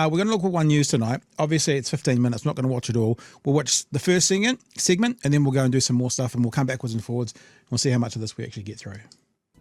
We're going to look at one news tonight. Obviously, it's 15 minutes. Not going to watch it all. We'll watch the first segment, and then we'll go and do some more stuff, and we'll come backwards and forwards. And we'll see how much of this we actually get through.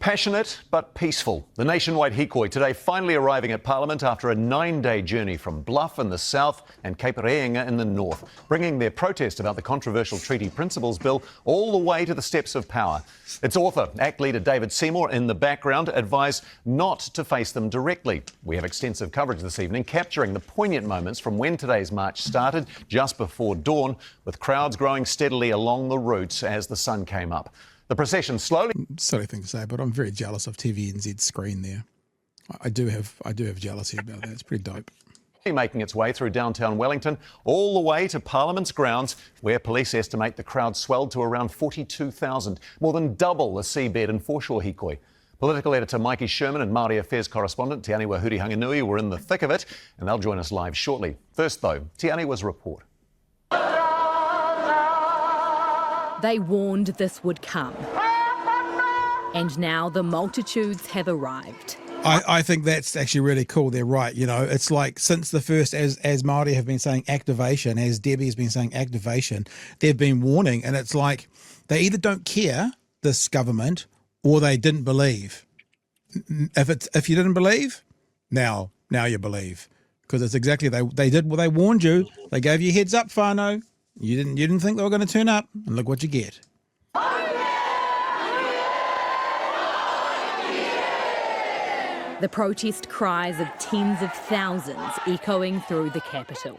Passionate but peaceful. The nationwide Hikoi today finally arriving at Parliament after a 9-day journey from Bluff in the south and Cape Reinga in the north, bringing their protest about the controversial Treaty Principles Bill all the way to the steps of power. Its author, ACT leader David Seymour, in the background, advised not to face them directly. We have extensive coverage this evening, capturing the poignant moments from when today's march started just before dawn, with crowds growing steadily along the route as the sun came up. The procession slowly... Silly thing to say, but I'm very jealous of TVNZ's screen there. I do have jealousy about that. It's pretty dope. Making its way through downtown Wellington, all the way to Parliament's grounds, where police estimate the crowd swelled to around 42,000, more than double the seabed in foreshore Hikoi. Political editor Mikey Sherman and Māori Affairs correspondent Te Aniwa Hurihanganui were in the thick of it, and they'll join us live shortly. First, though, Te Aniwa's report. They warned this would come. And now the multitudes have arrived. I think that's actually really cool. They're right. You know, it's like since the first, as Māori have been saying activation, as Debbie has been saying activation, they've been warning. And it's like they either don't care, this government, or they didn't believe. If you didn't believe, now you believe. Because it's exactly, they did what they warned you. They gave you heads up, whānau. You didn't think they were going to turn up, and look what you get. The protest cries of tens of thousands echoing through the capital.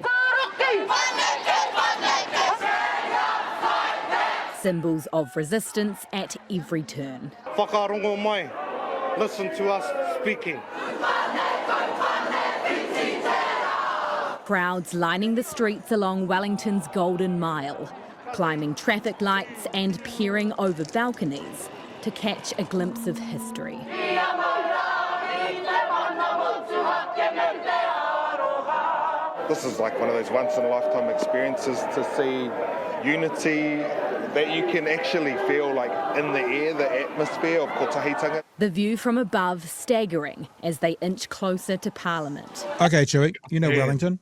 Symbols of resistance at every turn. Whakarongo mai. Listen to us speaking. Crowds lining the streets along Wellington's Golden Mile, climbing traffic lights and peering over balconies to catch a glimpse of history. This is like one of those once-in-a-lifetime experiences to see unity that you can actually feel like in the air, the atmosphere of kotahitanga. The view from above staggering as they inch closer to Parliament. Okay, Chewy, you know Wellington?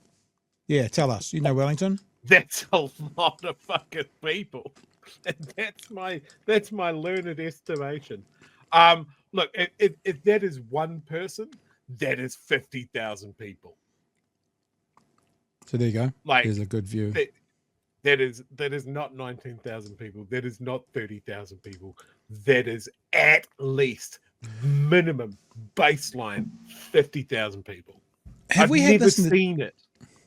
Yeah, tell us. You know Wellington? That's a lot of fucking people. And that's my learned estimation. Look, if that is one person, that is 50,000 people. So there you go. Like, there's a good view. That is not 19,000 people. That is not 30,000 people. That is at least minimum baseline 50,000 people. Have we had this seen it?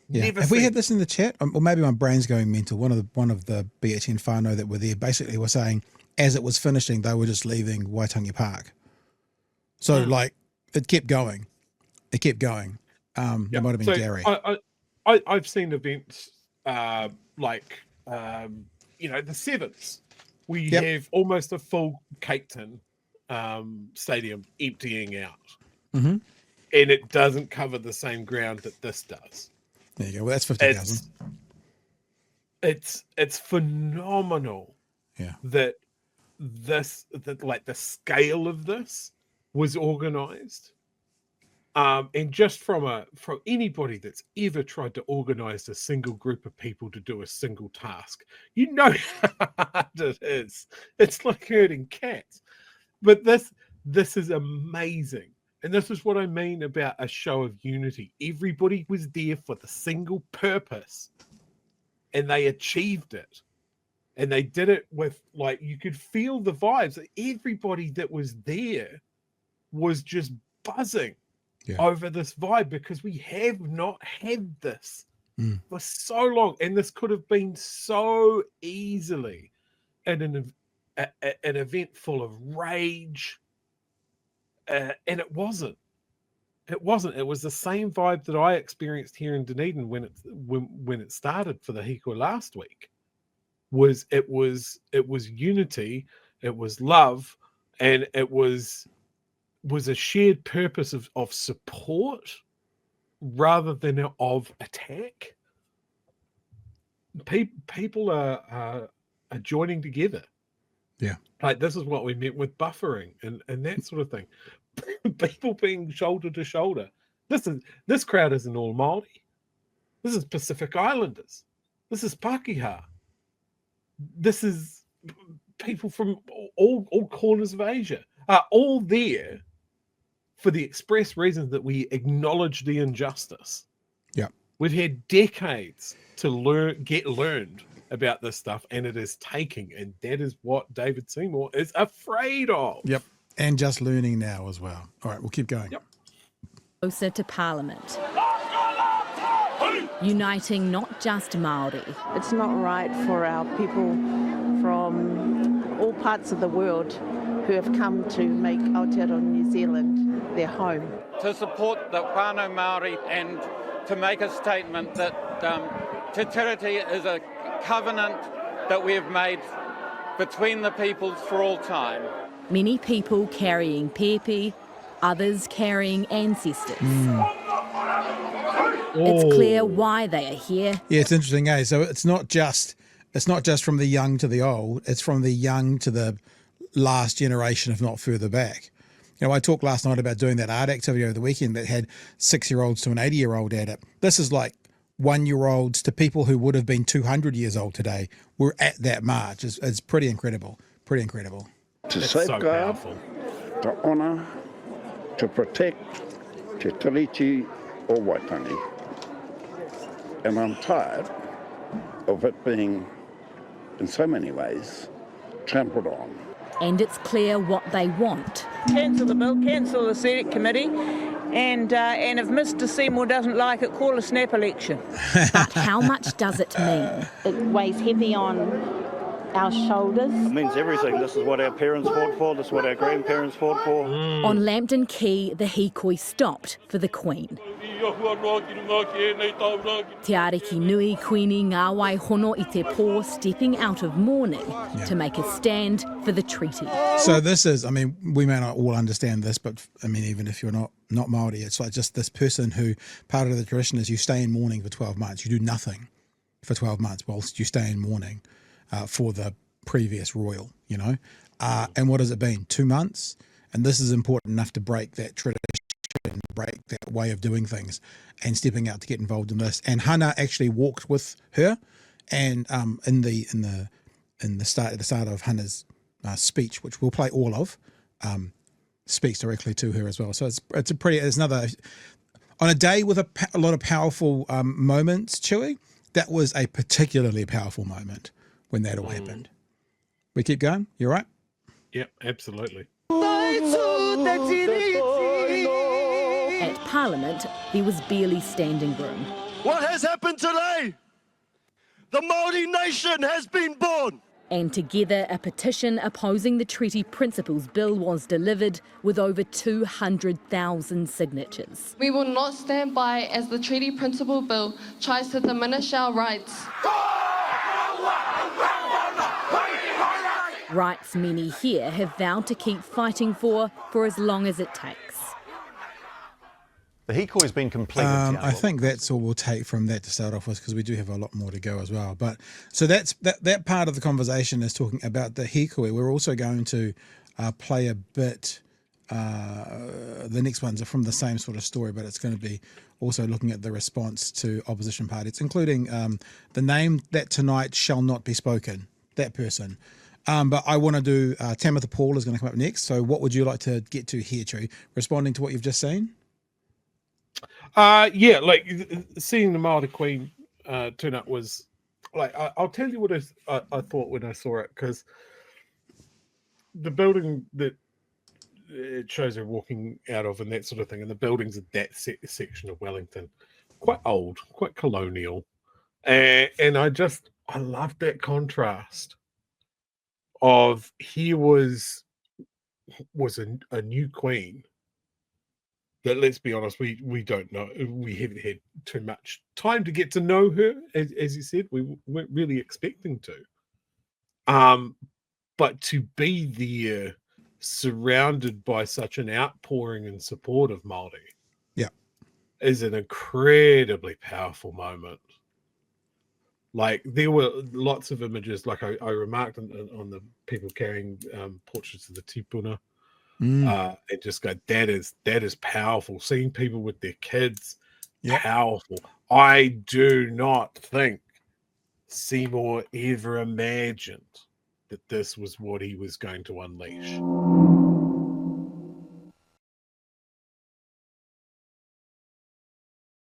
Yeah. Have we had this in the chat? Or maybe my brain's going mental. One of the BHN whānau that were there basically were saying, as it was finishing, they were just leaving Waitangi Park. So like it kept going. It kept going. It might have been Gary. I've seen events like the Sevens, where you have almost a full Cape Town stadium emptying out, and it doesn't cover the same ground that this does. There you go. Well, that's 50,000. It's phenomenal. Yeah. That the scale of this was organized. And just from anybody that's ever tried to organize a single group of people to do a single task, you know how hard it is. It's like herding cats. But this is amazing. And this is what I mean about a show of unity. Everybody was there for the single purpose, and they achieved it. And they did it with, like, you could feel the vibes. Everybody that was there was just buzzing over this vibe, because we have not had this for so long. And this could have been so easily an event full of rage. And it wasn't. It wasn't. It was the same vibe that I experienced here in Dunedin when it started for the Hikoi last week. It was unity, it was love, and it was a shared purpose of support rather than of attack. People are joining together. Yeah. Like, this is what we meant with buffering and that sort of thing. People being shoulder to shoulder. This crowd isn't all Māori. This is Pacific Islanders. This is Pākehā. This is people from all corners of Asia, are all there for the express reason that we acknowledge the injustice. Yeah. We've had decades to get learned about this stuff, and it is taking, and that is what David Seymour is afraid of. Yep. And just learning now as well. All right, we'll keep going. Yep. Closer to Parliament, uniting not just Māori. It's not right for our people from all parts of the world who have come to make Aotearoa New Zealand their home. To support the whānau Māori and to make a statement that Te Tiriti is a covenant that we have made between the peoples for all time. Many people carrying pepe, others carrying ancestors. It's clear why they are here. Yeah, it's interesting, eh? So it's not just from the young to the old, it's from the young to the last generation, if not further back. You know, I talked last night about doing that art activity over the weekend that had 6-year-olds to an 80-year-old at it. This is like 1-year-olds to people who would have been 200 years old today were at that march. It's pretty incredible. Pretty incredible. To It's so safeguard, powerful. to honour, to protect Te Tiriti o Waitangi. And I'm tired of it being, in so many ways, trampled on. And it's clear what they want. Cancel the bill, cancel the Senate committee, and if Mr Seymour doesn't like it, call a snap election. But how much does it mean? It weighs heavy on our shoulders. It means everything. This is what our parents fought for. This is what our grandparents fought for. On Lambton Quay, the Hikoi stopped for the Queen. Te ariki nui Queenie ngā hono I te pō stepping out of mourning to make a stand for the treaty. So this is, I mean, we may not all understand this, but I mean, even if you're not Māori, it's like just this person who, part of the tradition is you stay in mourning for 12 months. You do nothing for 12 months whilst you stay in mourning for the previous royal, you know. And what has it been? 2 months? And this is important enough to break that tradition, break that way of doing things, and stepping out to get involved in this. And Hannah actually walked with her, and in the start at the start of Hannah's speech, which we'll play all of, speaks directly to her as well. So it's another on a day with a lot of powerful moments. Chewy, that was a particularly powerful moment when that all happened. We keep going. You all right? Yep, absolutely. At Parliament, there was barely standing room. What has happened today? The Māori nation has been born. And together, a petition opposing the Treaty Principles Bill was delivered with over 200,000 signatures. We will not stand by as the Treaty Principle Bill tries to diminish our rights. Rights many here have vowed to keep fighting for as long as it takes. The Hikoi has been completed. I think that's all we'll take from that to start off with, because we do have a lot more to go as well. But so that part of the conversation is talking about the Hikoi. We're also going to play a bit. The next ones are from the same sort of story, but it's going to be also looking at the response to opposition parties, including the name that tonight shall not be spoken. That person. But I want to do Tamitha Paul is going to come up next. So what would you like to get to here, True? Responding to what you've just seen? Yeah, like seeing the Māori Queen turn up was like, I'll tell you what I thought when I saw it, because the building that it shows her walking out of and that sort of thing, and the buildings of that section of Wellington, quite old, quite colonial, and I loved that contrast of here was a new queen that, let's be honest, we don't know. We haven't had too much time to get to know her, as you said. We weren't really expecting to. But to be there, surrounded by such an outpouring and support of Māori, is an incredibly powerful moment. Like, there were lots of images, like I remarked on the people carrying portraits of the tipuna. And just go, that is powerful. Seeing people with their kids, powerful. I do not think Seymour ever imagined that this was what he was going to unleash.